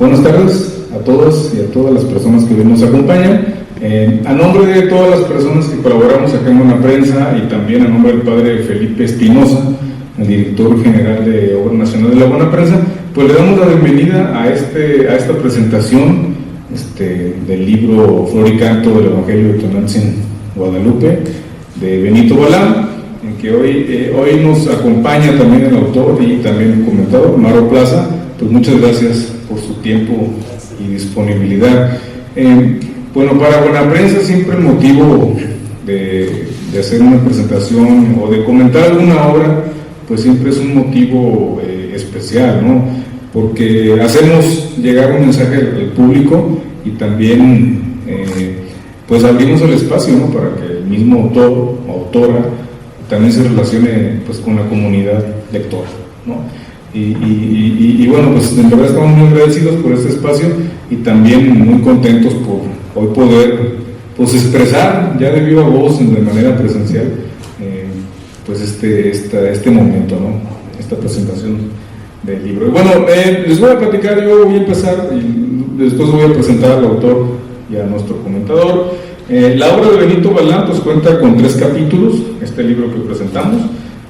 Buenas tardes a todos y a todas las personas que hoy nos acompañan. A nombre de todas las personas que colaboramos acá en Buena Prensa y también a nombre del padre Felipe Espinosa, el director general de Obra Nacional de la Buena Prensa, pues le damos la bienvenida a esta presentación del libro Flor y Canto del Evangelio de Tonantzin Guadalupe, de Benito Balán, en que hoy nos acompaña también el autor y también el comentador, Maro Plaza. Pues muchas gracias por su tiempo y disponibilidad. Bueno, para Buena Prensa siempre el motivo de hacer una presentación o de comentar alguna obra, pues siempre es un motivo especial, ¿no? Porque hacemos llegar un mensaje al público y también pues abrimos el espacio, ¿no? Para que el mismo autor o autora también se relacione pues con la comunidad lectora, ¿no? Y bueno, pues en verdad estamos muy agradecidos por este espacio y también muy contentos por hoy poder pues expresar ya de viva voz, de manera presencial, pues este momento, ¿no? Esta presentación del libro. Y bueno, les voy a platicar, yo voy a empezar y después voy a presentar al autor y a nuestro comentador. La obra de Benito Balán pues cuenta con 3 capítulos, este libro que presentamos.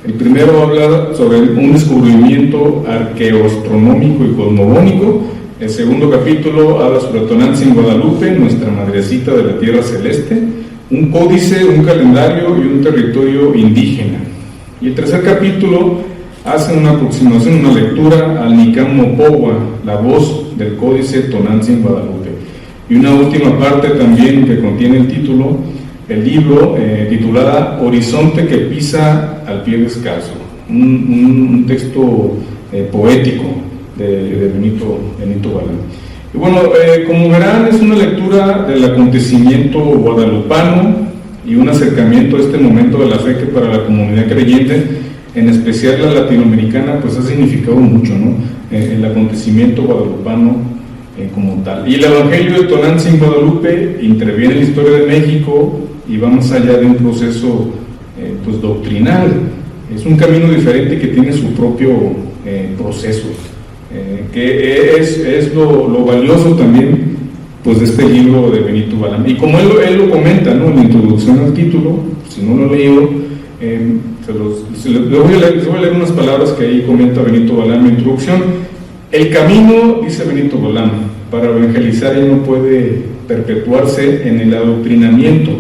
El primero habla sobre un descubrimiento arqueoastronómico y cosmogónico. El segundo capítulo habla sobre Tonantzin Guadalupe, nuestra madrecita de la tierra celeste, un códice, un calendario y un territorio indígena. Y el tercer capítulo hace una aproximación, una lectura al Nicán Mopohua, la voz del códice Tonantzin Guadalupe. Y una última parte también que contiene el libro titulada Horizonte que pisa al pie descalzo, un texto poético de Benito Balán. Y bueno, como verán, es una lectura del acontecimiento guadalupano y un acercamiento a este momento de la fe que para la comunidad creyente, en especial la latinoamericana, pues ha significado mucho, ¿no? El acontecimiento guadalupano como tal. Y el Evangelio de Tonantzin Guadalupe interviene en la historia de México y va más allá de un proceso pues doctrinal. Es un camino diferente que tiene su propio proceso, que es lo valioso también pues de este libro de Benito Balán. Y como él lo comenta, ¿no? En la introducción al título, si no lo he leído, les voy a leer unas palabras que ahí comenta Benito Balán en la introducción. El camino, dice Benito Balán, para evangelizar ya no puede perpetuarse en el adoctrinamiento,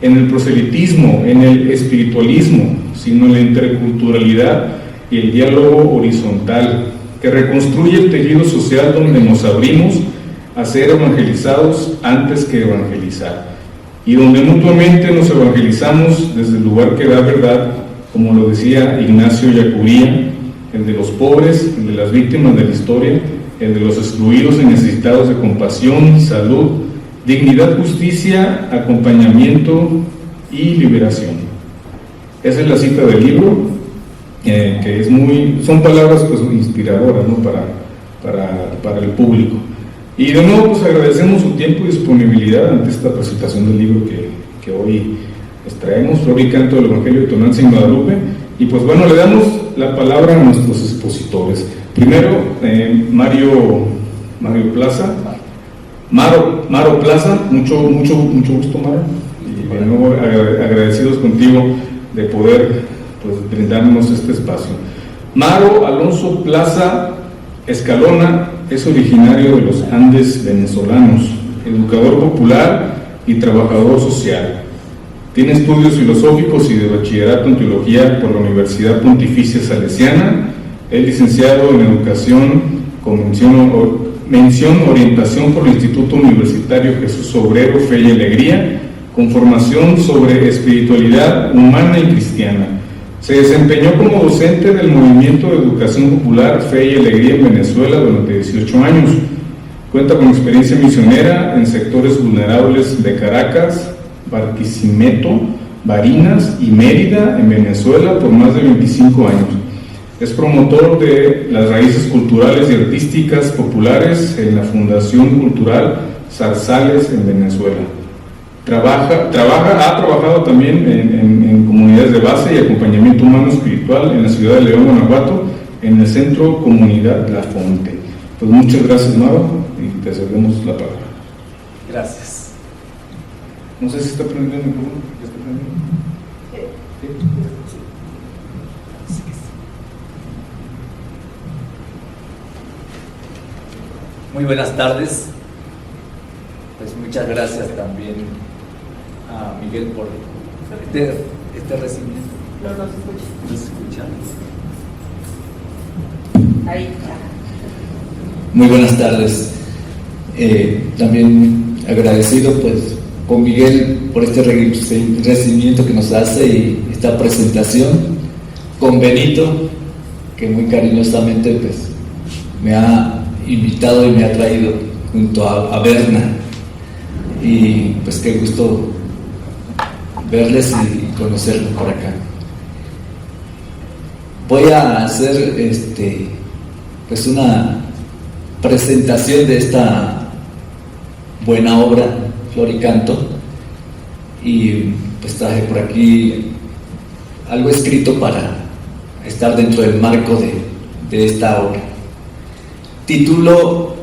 en el proselitismo, en el espiritualismo, sino en la interculturalidad y el diálogo horizontal que reconstruye el tejido social donde nos abrimos a ser evangelizados antes que evangelizar, y donde mutuamente nos evangelizamos desde el lugar que da verdad, como lo decía Ignacio Yacuría, el de los pobres, el de las víctimas de la historia, el de los excluidos y necesitados de compasión, salud, dignidad, justicia, acompañamiento y liberación. Esa es la cita del libro, que son palabras pues inspiradoras, ¿no? para el público. Y de nuevo pues agradecemos su tiempo y disponibilidad ante esta presentación del libro que hoy les traemos, Flor y Canto del Evangelio de Tonantzin Guadalupe. Y pues bueno, le damos la palabra a nuestros expositores. Primero, Maro Plaza, mucho gusto, Maro, y de nuevo agradecidos contigo de poder pues brindarnos este espacio. Maro Alonso Plaza Escalona es originario de los Andes venezolanos, educador popular y trabajador social. Tiene estudios filosóficos y de bachillerato en teología por la Universidad Pontificia Salesiana. Es licenciado en educación con mención orientación por el Instituto Universitario Jesús Obrero, Fe y Alegría, con formación sobre espiritualidad humana y cristiana. Se desempeñó como docente del Movimiento de Educación Popular Fe y Alegría en Venezuela durante 18 años. Cuenta con experiencia misionera en sectores vulnerables de Caracas, Barquisimeto, Barinas y Mérida en Venezuela por más de 25 años. Es promotor de las raíces culturales y artísticas populares en la Fundación Cultural Zarzales en Venezuela. Ha trabajado también en comunidades de base y acompañamiento humano espiritual en la ciudad de León, Guanajuato, en el Centro Comunidad La Fonte. Pues muchas gracias, Maro. te cedemos la palabra. Gracias. No sé si está prendiendo el micrófono. ¿Ya está prendiendo? Sí. Muy buenas tardes. Pues muchas gracias también a Miguel por este recibimiento. No nos escucha. ¿Nos escuchan? Ahí está. Muy buenas tardes. También agradecido pues con Miguel por este recibimiento que nos hace y esta presentación, con Benito, que muy cariñosamente pues me ha invitado y me ha traído junto a Berna, y pues qué gusto verles y conocerlos por acá. Voy a hacer pues una presentación de esta buena obra, Flor y Canto, y pues traje por aquí algo escrito para estar dentro del marco de esta obra. Título: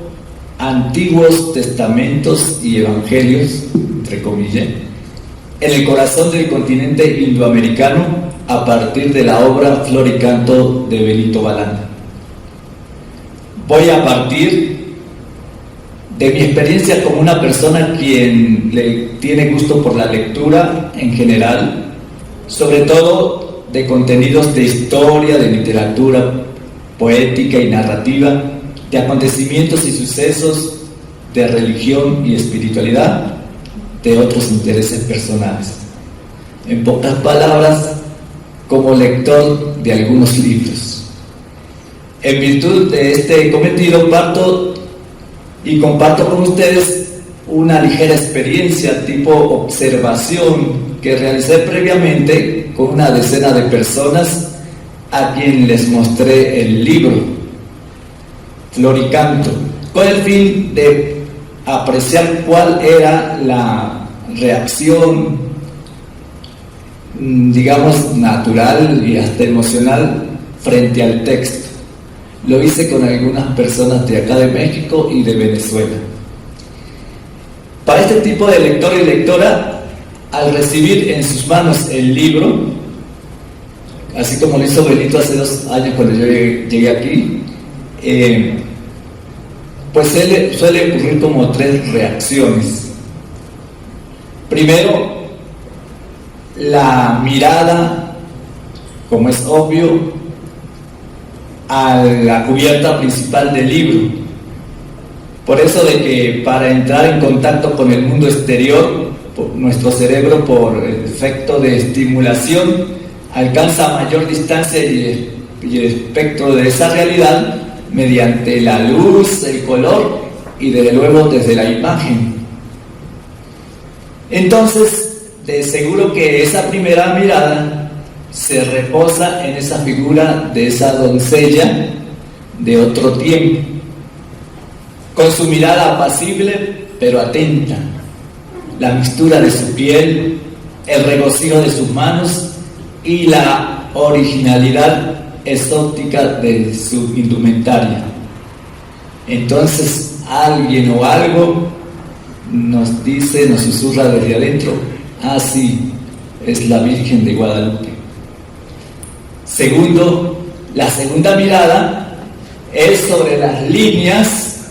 Antiguos Testamentos y Evangelios, entre comillas, en el corazón del continente indoamericano, a partir de la obra Flor y Canto de Benito Balán. Voy a partir de mi experiencia como una persona quien le tiene gusto por la lectura en general, sobre todo de contenidos de historia, de literatura, poética y narrativa, de acontecimientos y sucesos, de religión y espiritualidad, de otros intereses personales. En pocas palabras, como lector de algunos libros. En virtud de este cometido, parto y comparto con ustedes una ligera experiencia tipo observación que realicé previamente con una decena de personas a quien les mostré el libro Flor y Canto, con el fin de apreciar cuál era la reacción, digamos, natural y hasta emocional frente al texto. Lo hice con algunas personas de acá de México y de Venezuela. Para este tipo de lector y lectora, al recibir en sus manos el libro, así como lo hizo Benito hace 2 años cuando yo llegué aquí, pues suele ocurrir como 3 reacciones. Primero, la mirada, como es obvio, a la cubierta principal del libro. Por eso de que para entrar en contacto con el mundo exterior, nuestro cerebro, por efecto de estimulación, alcanza mayor distancia y espectro de esa realidad mediante la luz, el color y desde luego desde la imagen. Entonces, de seguro que esa primera mirada se reposa en esa figura de esa doncella de otro tiempo, con su mirada apacible pero atenta, la mixtura de su piel, el regocijo de sus manos y la originalidad exótica de su indumentaria. Entonces alguien o algo nos dice, nos susurra desde adentro: ah, sí, es la Virgen de Guadalupe. Segundo, la segunda mirada es sobre las líneas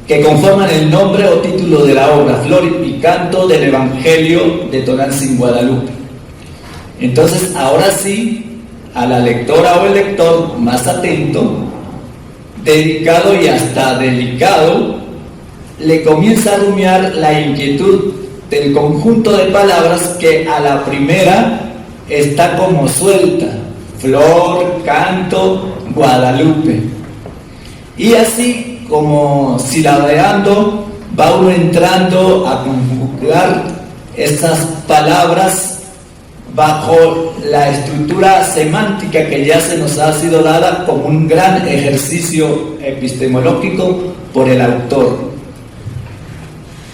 que conforman el nombre o título de la obra, Flor y Canto del Evangelio de Tonantzin, Guadalupe. Entonces, ahora sí, a la lectora o el lector más atento, dedicado y hasta delicado, le comienza a rumiar la inquietud del conjunto de palabras que a la primera está como suelta: Flor, Canto, Guadalupe. Y así, como silabeando, va uno entrando a conjugar estas palabras bajo la estructura semántica que ya se nos ha sido dada como un gran ejercicio epistemológico por el autor.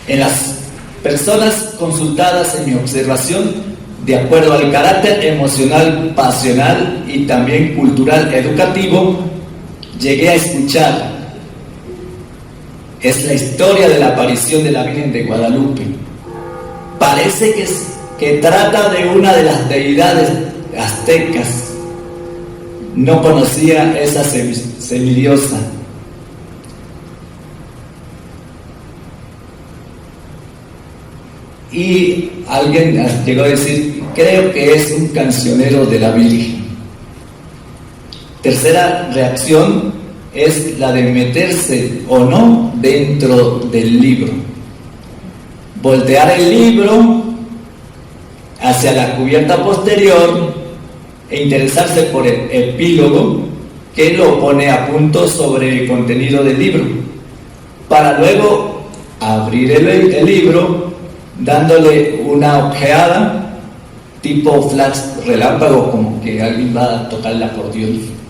En las personas consultadas en mi observación, de acuerdo al carácter emocional, pasional y también cultural educativo, llegué a escuchar es la historia de la aparición de la Virgen de Guadalupe. Parece que trata de una de las deidades aztecas. No conocía esa semidiosa. Y alguien llegó a decir, creo que es un cancionero de la Virgen. Tercera reacción es la de meterse o no dentro del libro. Voltear el libro hacia la cubierta posterior e interesarse por el epílogo que lo pone a punto sobre el contenido del libro, para luego abrir el libro dándole una ojeada tipo flash relámpago, como que alguien va a tocar el acordeón.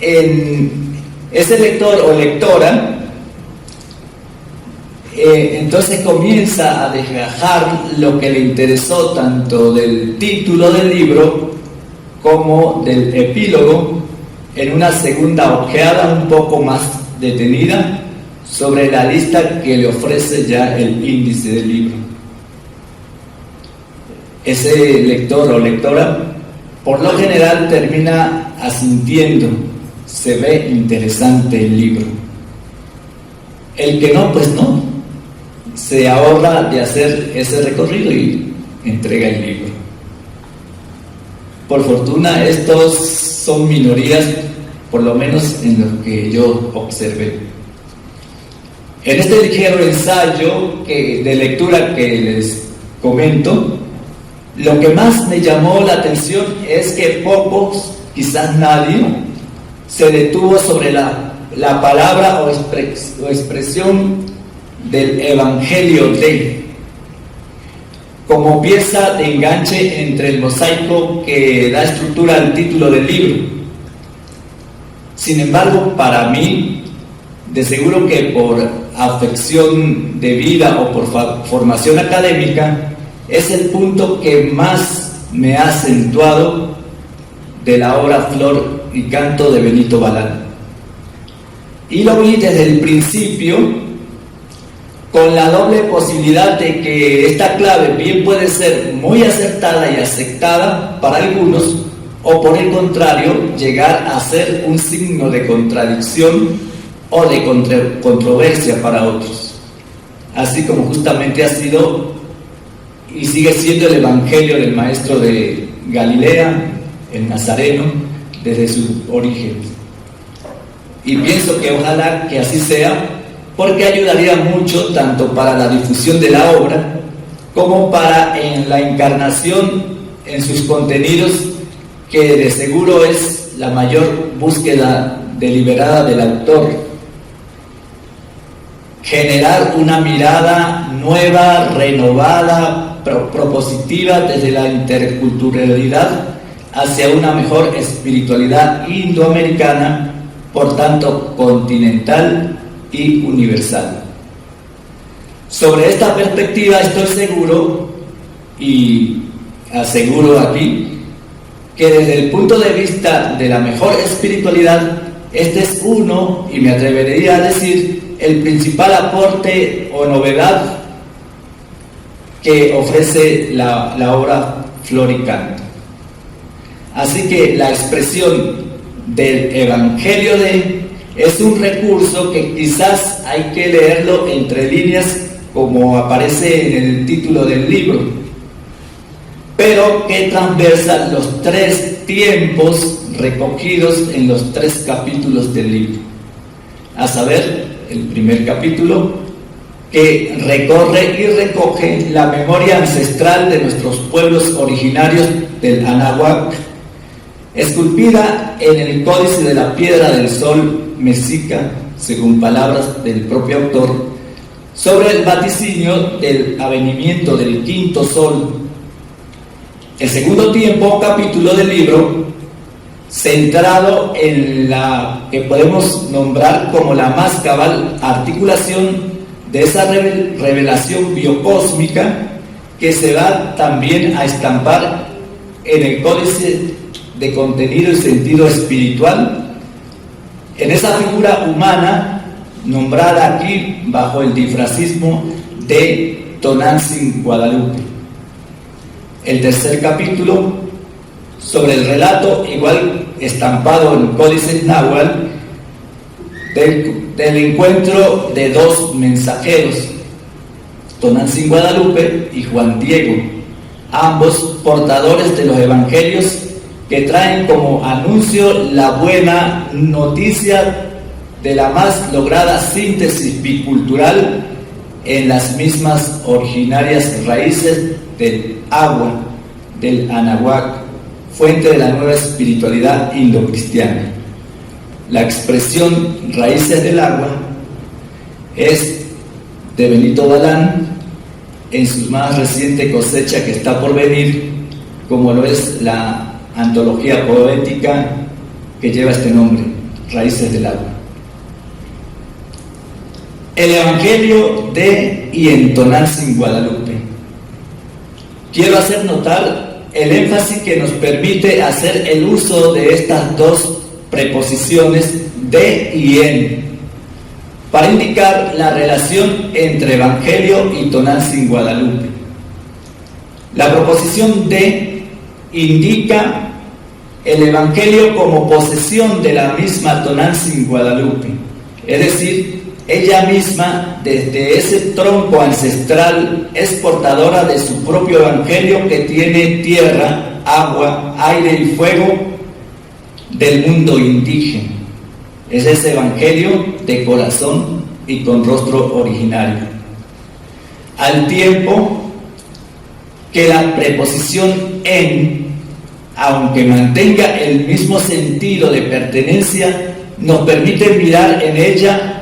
Ese lector o lectora entonces comienza a desgajar lo que le interesó tanto del título del libro como del epílogo en una segunda ojeada un poco más detenida sobre la lista que le ofrece ya el índice del libro. Ese lector o lectora por lo general termina asintiendo, se ve interesante el libro. El que no, pues no, se ahorra de hacer ese recorrido y entrega el libro. Por fortuna estos son minorías, por lo menos en lo que yo observé. En este ligero ensayo de lectura que les comento, lo que más me llamó la atención es que pocos, quizás nadie, se detuvo sobre la palabra o expresión del Evangelio de, como pieza de enganche entre el mosaico que da estructura al título del libro. Sin embargo, para mí, de seguro que por afección de vida o por formación académica, es el punto que más me ha acentuado de la obra Flor y Canto de Benito Balán. Y lo vi desde el principio con la doble posibilidad de que esta clave bien puede ser muy acertada y aceptada para algunos, o por el contrario, llegar a ser un signo de contradicción o de controversia para otros, así como justamente ha sido y sigue siendo el Evangelio del Maestro de Galilea, el Nazareno, desde su origen. Y pienso que ojalá que así sea, porque ayudaría mucho tanto para la difusión de la obra como para en la encarnación en sus contenidos, que de seguro es la mayor búsqueda deliberada del autor. Generar una mirada nueva, renovada, propositiva desde la interculturalidad hacia una mejor espiritualidad indoamericana, por tanto continental y universal. Sobre esta perspectiva estoy seguro y aseguro aquí que desde el punto de vista de la mejor espiritualidad, este es uno, y me atrevería a decir, el principal aporte o novedad que ofrece la obra Flor y Canto. Así que la expresión del Evangelio es un recurso que quizás hay que leerlo entre líneas, como aparece en el título del libro, pero que transversa los tres tiempos recogidos en los 3 capítulos del libro, a saber, el primer capítulo, que recorre y recoge la memoria ancestral de nuestros pueblos originarios del Anáhuac, esculpida en el códice de la Piedra del Sol mexica, según palabras del propio autor, sobre el vaticinio del avenimiento del quinto sol. El segundo tiempo, capítulo del libro, centrado en la que podemos nombrar como la más cabal articulación de esa revelación biocósmica que se va también a estampar en el códice de contenido y sentido espiritual, en esa figura humana nombrada aquí bajo el disfrazismo de Tonantzin Guadalupe. El tercer capítulo, sobre el relato, igual estampado en códices náhuatl, del encuentro de dos mensajeros, Tonantzin Guadalupe y Juan Diego, ambos portadores de los evangelios que traen como anuncio la buena noticia de la más lograda síntesis bicultural en las mismas originarias raíces del agua, del Anahuac, fuente de la nueva espiritualidad indocristiana. La expresión raíces del agua es de Benito Balán en su más reciente cosecha que está por venir, como lo es la antología poética que lleva este nombre, Raíces del Agua. El Evangelio de y en Tonantzin Guadalupe. Quiero hacer notar el énfasis que nos permite hacer el uso de estas dos preposiciones de y en, para indicar la relación entre Evangelio y Tonantzin Guadalupe. La proposición de indica el Evangelio como posesión de la misma Tonantzin Guadalupe, es decir, ella misma desde ese tronco ancestral es portadora de su propio Evangelio que tiene tierra, agua, aire y fuego del mundo indígena. Es ese Evangelio de corazón y con rostro originario. Al tiempo que la preposición en, aunque mantenga el mismo sentido de pertenencia, nos permite mirar en ella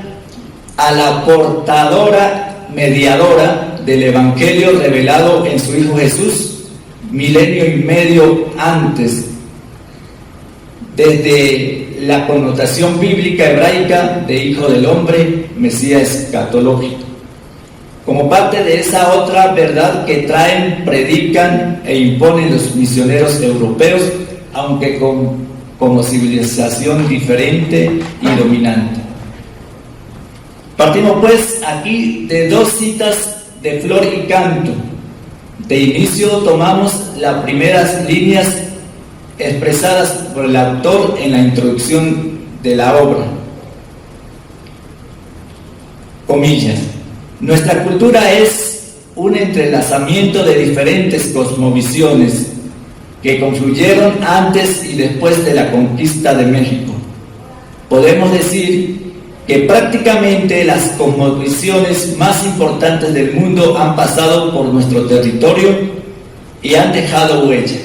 a la portadora, mediadora del Evangelio revelado en su Hijo Jesús, milenio y medio antes, desde la connotación bíblica hebraica de Hijo del Hombre, Mesías escatológico, como parte de esa otra verdad que traen, predican e imponen los misioneros europeos, aunque como civilización diferente y dominante. Partimos pues aquí de dos citas de Flor y Canto. De inicio tomamos las primeras líneas expresadas por el autor en la introducción de la obra. Comillas: nuestra cultura es un entrelazamiento de diferentes cosmovisiones que confluyeron antes y después de la conquista de México. Podemos decir que prácticamente las cosmovisiones más importantes del mundo han pasado por nuestro territorio y han dejado huella.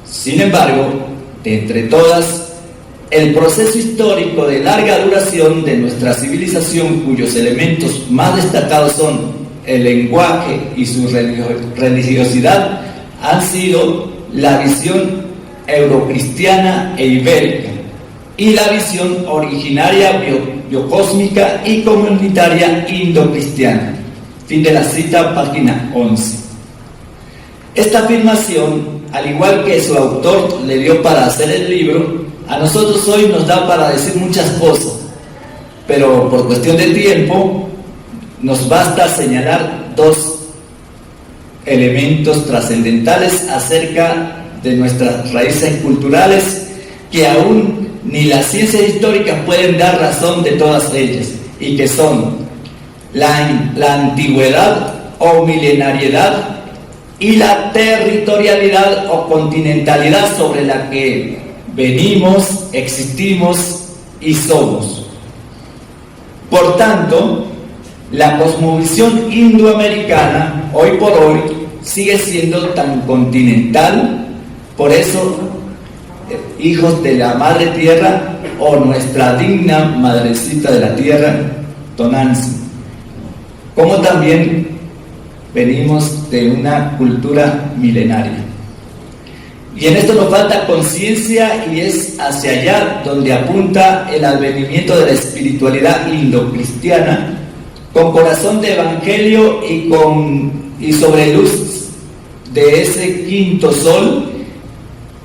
Sin embargo, de entre todas, el proceso histórico de larga duración de nuestra civilización, cuyos elementos más destacados son el lenguaje y su religiosidad, han sido la visión eurocristiana e ibérica y la visión originaria biocósmica y comunitaria indocristiana. Fin de la cita, página 11. Esta afirmación, al igual que su autor le dio para hacer el libro, a nosotros hoy nos da para decir muchas cosas, pero por cuestión de tiempo nos basta señalar dos elementos trascendentales acerca de nuestras raíces culturales que aún ni las ciencias históricas pueden dar razón de todas ellas, y que son la antigüedad o milenariedad y la territorialidad o continentalidad sobre la que venimos, existimos y somos. Por tanto, la cosmovisión indoamericana hoy por hoy sigue siendo tan continental. Por eso, hijos de la madre tierra, o nuestra digna madrecita de la tierra, Tonantzin, como también venimos de una cultura milenaria. Y en esto nos falta conciencia, y es hacia allá donde apunta el advenimiento de la espiritualidad indocristiana, con corazón de evangelio y sobre luz de ese quinto sol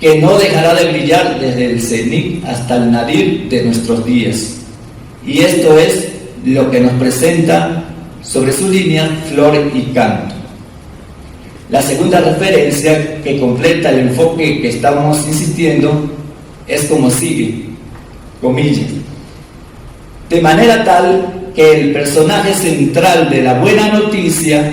que no dejará de brillar desde el cenit hasta el nadir de nuestros días. Y esto es lo que nos presenta sobre su línea Flor y Canto. La segunda referencia que completa el enfoque que estamos insistiendo es como sigue, comillas: de manera tal que el personaje central de la buena noticia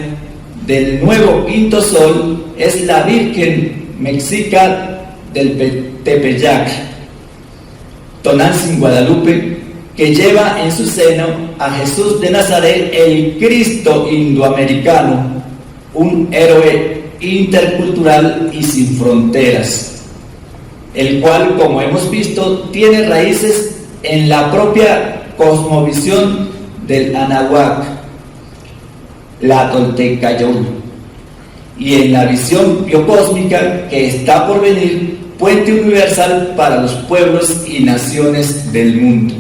del nuevo quinto sol es la Virgen Mexica del Tepeyac, Tonantzin, Guadalupe, que lleva en su seno a Jesús de Nazaret, el Cristo indoamericano, un héroe intercultural y sin fronteras, el cual, como hemos visto, tiene raíces en la propia cosmovisión del Anáhuac, la Toltecayón, y en la visión biocósmica que está por venir, puente universal para los pueblos y naciones del mundo.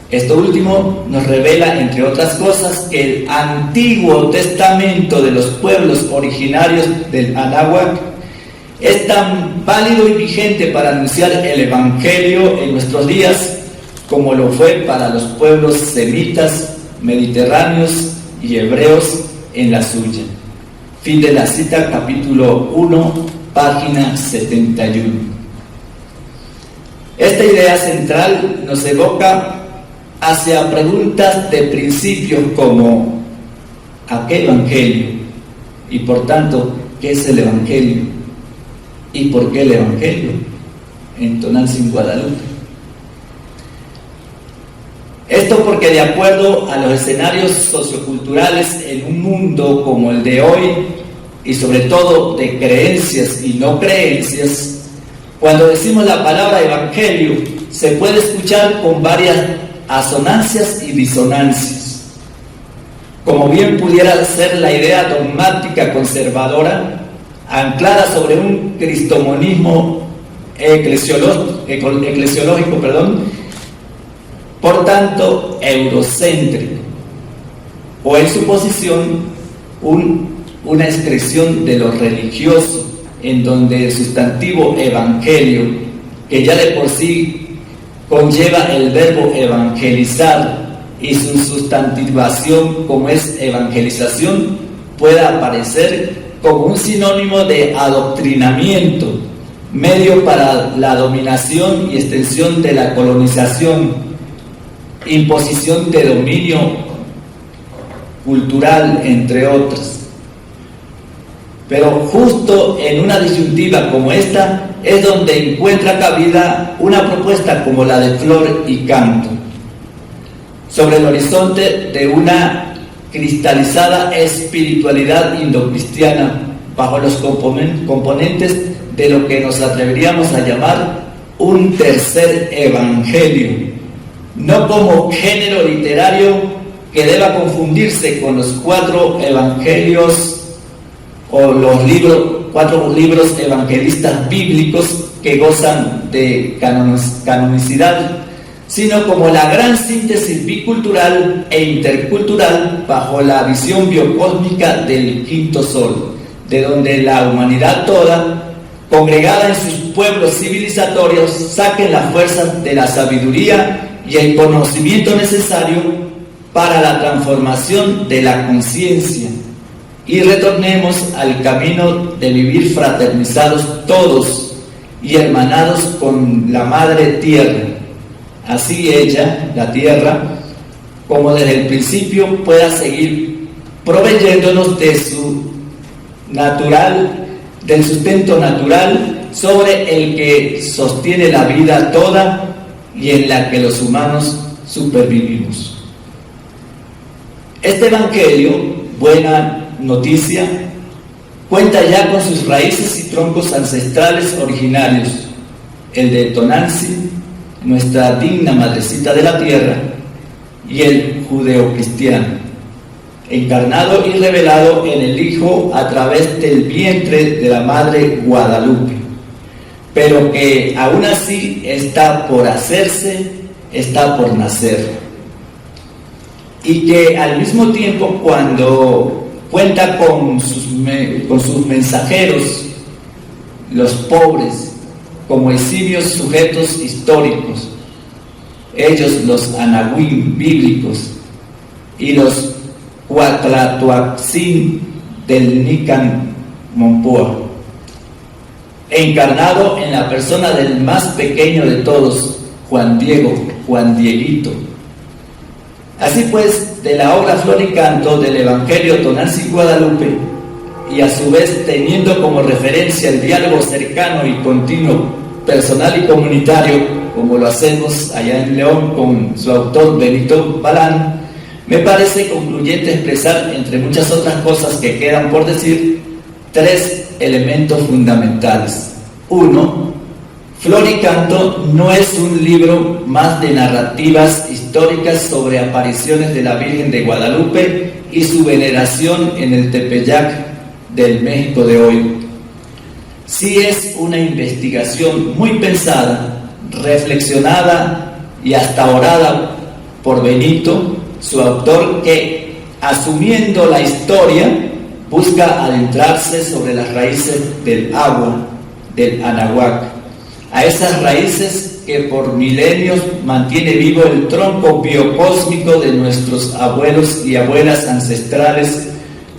Esto último nos revela, entre otras cosas, que el Antiguo Testamento de los pueblos originarios del Anáhuac es tan válido y vigente para anunciar el Evangelio en nuestros días como lo fue para los pueblos semitas, mediterráneos y hebreos en la suya. Fin de la cita, capítulo 1, página 71. Esta idea central nos evoca hacia preguntas de principios como: ¿a qué evangelio? Y por tanto, ¿qué es el evangelio? ¿Y por qué el evangelio? En Tonantzin, Guadalupe. Esto porque, de acuerdo a los escenarios socioculturales en un mundo como el de hoy, y sobre todo de creencias y no creencias, cuando decimos la palabra evangelio se puede escuchar con varias asonancias y disonancias. Como bien pudiera ser la idea dogmática conservadora, anclada sobre un cristomonismo eclesiológico, por tanto eurocéntrico, o en su posición una expresión de lo religioso, en donde el sustantivo evangelio, que ya de por sí conlleva el verbo evangelizar, y su sustantivación, como es evangelización, pueda aparecer como un sinónimo de adoctrinamiento, medio para la dominación y extensión de la colonización, imposición de dominio cultural, entre otras. Pero justo en una disyuntiva como esta es donde encuentra cabida una propuesta como la de Flor y Canto, sobre el horizonte de una cristalizada espiritualidad indocristiana bajo los componentes de lo que nos atreveríamos a llamar un tercer evangelio, no como género literario que deba confundirse con los 4 evangelios o los cuatro libros evangelistas bíblicos que gozan de canonicidad, sino como la gran síntesis bicultural e intercultural bajo la visión biocósmica del quinto sol, de donde la humanidad toda, congregada en sus pueblos civilizatorios, saquen las fuerzas de la sabiduría y el conocimiento necesario para la transformación de la conciencia, y retornemos al camino de vivir fraternizados todos y hermanados con la Madre Tierra. Así ella, la Tierra, como desde el principio, pueda seguir proveyéndonos de su del sustento natural sobre el que sostiene la vida toda y en la que los humanos supervivimos. Este evangelio, buena noticia, cuenta ya con sus raíces y troncos ancestrales originarios, el de Tonantzin, nuestra digna madrecita de la tierra, y el judeocristiano, encarnado y revelado en el Hijo a través del vientre de la Madre Guadalupe, pero que aún así está por hacerse, está por nacer, y que al mismo tiempo, cuando cuenta con sus mensajeros, los pobres, como eximios sujetos históricos, ellos los anahuim bíblicos y los Cuatlatoatzin del Nican Mompoa, encarnado en la persona del más pequeño de todos, Juan Diego, Juan Dieguito. Así pues, de la obra Flor y Canto del Evangelio Tonantzin Guadalupe, y a su vez teniendo como referencia el diálogo cercano y continuo, personal y comunitario, como lo hacemos allá en León con su autor Benito Balán, me parece concluyente expresar, entre muchas otras cosas que quedan por decir, 3 elementos fundamentales. 1. Flor y Canto no es un libro más de narrativas históricas sobre apariciones de la Virgen de Guadalupe y su veneración en el Tepeyac del México de hoy. Sí es una investigación muy pensada, reflexionada y hasta orada por Benito, su autor, que, asumiendo la historia, busca adentrarse sobre las raíces del agua, del Anahuac, a esas raíces que por milenios mantiene vivo el tronco biocósmico de nuestros abuelos y abuelas ancestrales,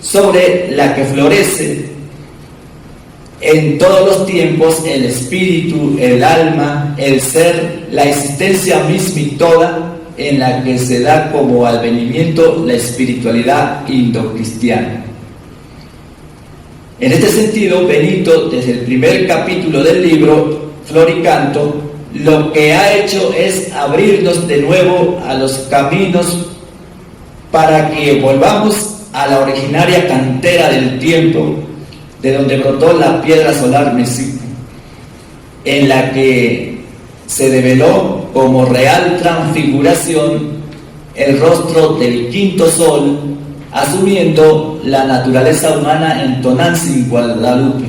sobre la que florece en todos los tiempos el espíritu, el alma, el ser, la existencia misma y toda, en la que se da como advenimiento la espiritualidad indocristiana. En este sentido, Benito, desde el primer capítulo del libro Flor y Canto, lo que ha hecho es abrirnos de nuevo a los caminos para que volvamos a la originaria cantera del tiempo, de donde brotó la piedra solar Mesico, en la que se develó como real transfiguración el rostro del quinto sol, asumiendo la naturaleza humana en Tonantzin Guadalupe.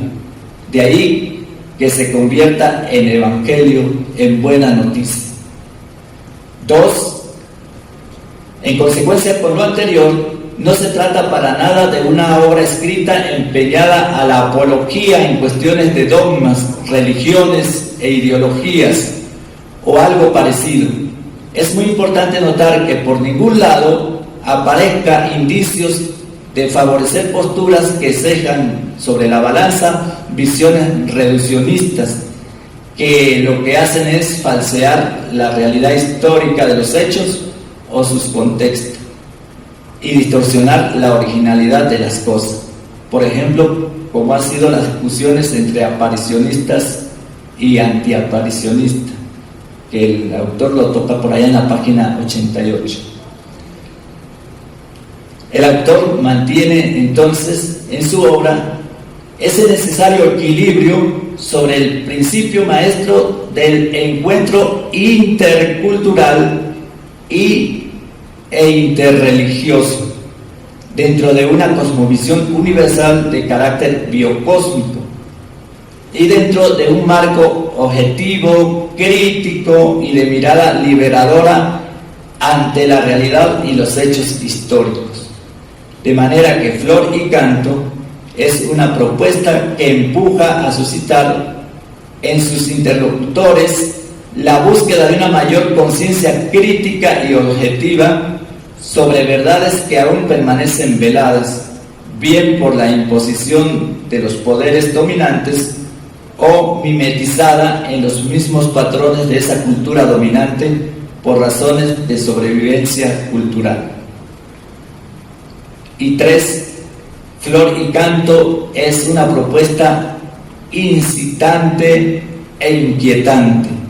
De ahí que se convierta en evangelio, en buena noticia. 2. En consecuencia con lo anterior, no se trata para nada de una obra escrita empeñada a la apología en cuestiones de dogmas, religiones e ideologías, o algo parecido. Es muy importante notar que por ningún lado aparezca indicios de favorecer posturas que cejan sobre la balanza visiones reduccionistas, que lo que hacen es falsear la realidad histórica de los hechos o sus contextos y distorsionar la originalidad de las cosas. Por ejemplo, como han sido las discusiones entre aparicionistas y antiaparicionistas, que el autor lo toca por allá en la página 88. El autor mantiene entonces en su obra ese necesario equilibrio sobre el principio maestro del encuentro intercultural e interreligioso dentro de una cosmovisión universal de carácter biocósmico y dentro de un marco objetivo, crítico y de mirada liberadora ante la realidad y los hechos históricos. De manera que Flor y Canto es una propuesta que empuja a suscitar en sus interlocutores la búsqueda de una mayor conciencia crítica y objetiva sobre verdades que aún permanecen veladas, bien por la imposición de los poderes dominantes o mimetizada en los mismos patrones de esa cultura dominante por razones de sobrevivencia cultural. Y 3. Flor y Canto es una propuesta incitante e inquietante.